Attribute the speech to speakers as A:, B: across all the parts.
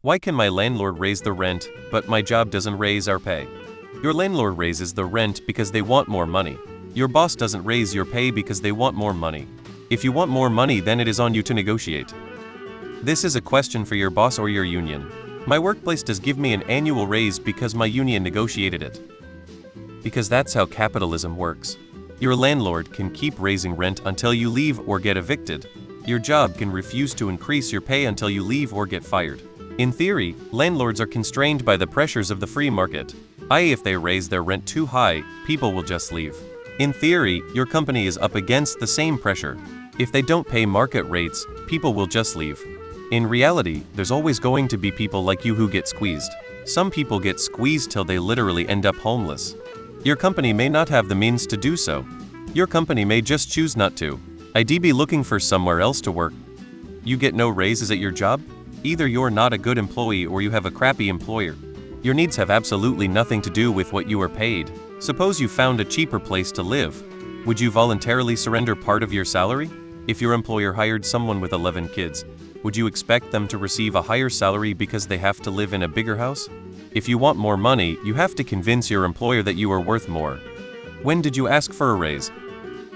A: Why can my landlord raise the rent, but my job doesn't raise our pay? Your landlord raises the rent because they want more money. Your boss doesn't raise your pay because they want more money. If you want more money, then it is on you to negotiate. This is a question for your boss or your union. My workplace does give me an annual raise because my union negotiated it. Because that's how capitalism works. Your landlord can keep raising rent until you leave or get evicted. Your job can refuse to increase your pay until you leave or get fired. In theory, landlords are constrained by the pressures of the free market, i.e. if they raise their rent too high, people will just leave. In theory, your company is up against the same pressure. If they don't pay market rates, people will just leave. In reality, there's always going to be people like you who get squeezed. Some people get squeezed till they literally end up homeless. Your company may not have the means to do so. Your company may just choose not to. I'd be looking for somewhere else to work. You get no raises at your job? Either you're not a good employee or you have a crappy employer. Your needs have absolutely nothing to do with what you are paid. Suppose you found a cheaper place to live. Would you voluntarily surrender part of your salary? If your employer hired someone with 11 kids, would you expect them to receive a higher salary because they have to live in a bigger house? If you want more money, you have to convince your employer that you are worth more. When did you ask for a raise?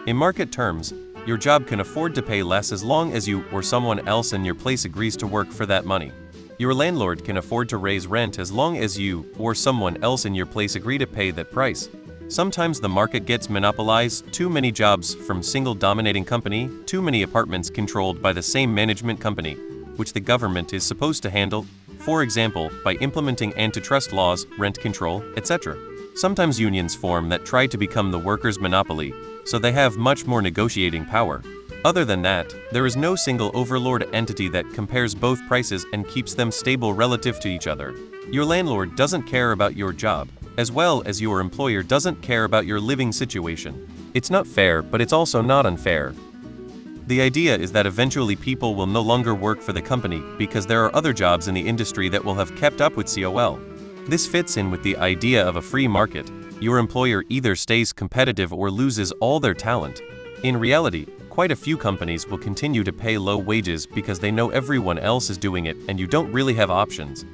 A: In market terms, your job can afford to pay less as long as you or someone else in your place agrees to work for that money. Your landlord can afford to raise rent as long as you or someone else in your place agree to pay that price. Sometimes the market gets monopolized, too many jobs from single dominating company, too many apartments controlled by the same management company, which the government is supposed to handle, for example, by implementing antitrust laws, rent control, etc. Sometimes unions form that try to become the workers' monopoly, so they have much more negotiating power. Other than that, there is no single overlord entity that compares both prices and keeps them stable relative to each other. Your landlord doesn't care about your job, as well as your employer doesn't care about your living situation. It's not fair, but it's also not unfair. The idea is that eventually people will no longer work for the company because there are other jobs in the industry that will have kept up with COL. This fits in with the idea of a free market. Your employer either stays competitive or loses all their talent. In reality, quite a few companies will continue to pay low wages because they know everyone else is doing it and you don't really have options.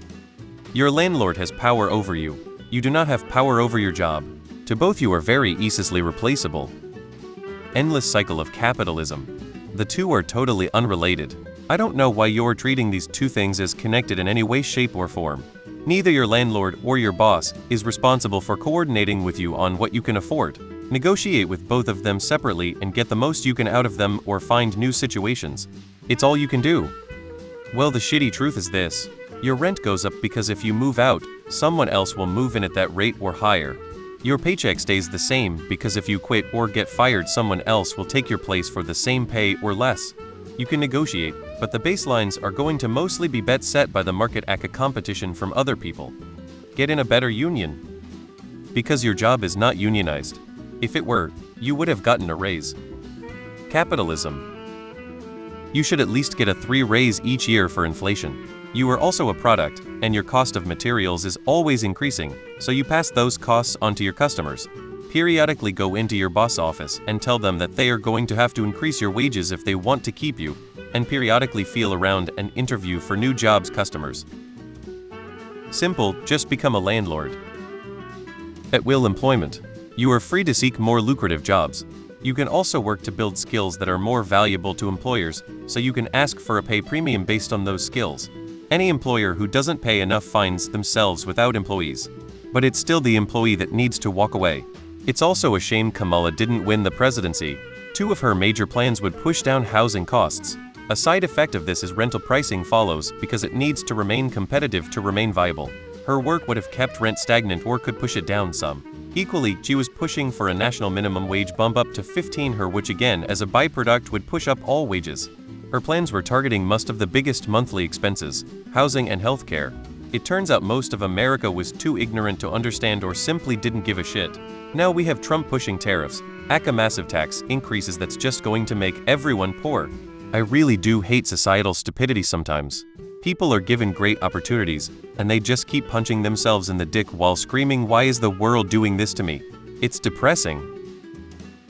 A: Your landlord has power over you. You do not have power over your job. To both you are very easily replaceable. Endless cycle of capitalism. The two are totally unrelated. I don't know why you're treating these two things as connected in any way, shape, or form. Neither your landlord or your boss is responsible for coordinating with you on what you can afford. Negotiate with both of them separately and get the most you can out of them or find new situations. It's all you can do. Well, the shitty truth is this. Your rent goes up because if you move out, someone else will move in at that rate or higher. Your paycheck stays the same because if you quit or get fired, someone else will take your place for the same pay or less. You can negotiate, but the baselines are going to mostly be bet set by the market aka competition from other people. Get in a better union. Because your job is not unionized. If it were, you would have gotten a raise. Capitalism. You should at least get a 3 raise each year for inflation. You are also a product, and your cost of materials is always increasing, so you pass those costs on to your customers. Periodically go into your boss office and tell them that they are going to have to increase your wages if they want to keep you, and periodically feel around and interview for new jobs customers. Simple, just become a landlord. At will employment. You are free to seek more lucrative jobs. You can also work to build skills that are more valuable to employers, so you can ask for a pay premium based on those skills. Any employer who doesn't pay enough finds themselves without employees. But it's still the employee that needs to walk away. It's also a shame Kamala didn't win the presidency. 2 of her major plans would push down housing costs. A side effect of this is rental pricing follows because it needs to remain competitive to remain viable. Her work would have kept rent stagnant or could push it down some. Equally, she was pushing for a national minimum wage bump up to 15 her, which again as a byproduct would push up all wages. Her plans were targeting most of the biggest monthly expenses, housing and healthcare. It turns out most of America was too ignorant to understand or simply didn't give a shit. Now we have Trump pushing tariffs, aka massive tax increases that's just going to make everyone poor. I really do hate societal stupidity sometimes. People are given great opportunities, and they just keep punching themselves in the dick while screaming, "Why is the world doing this to me?" It's depressing.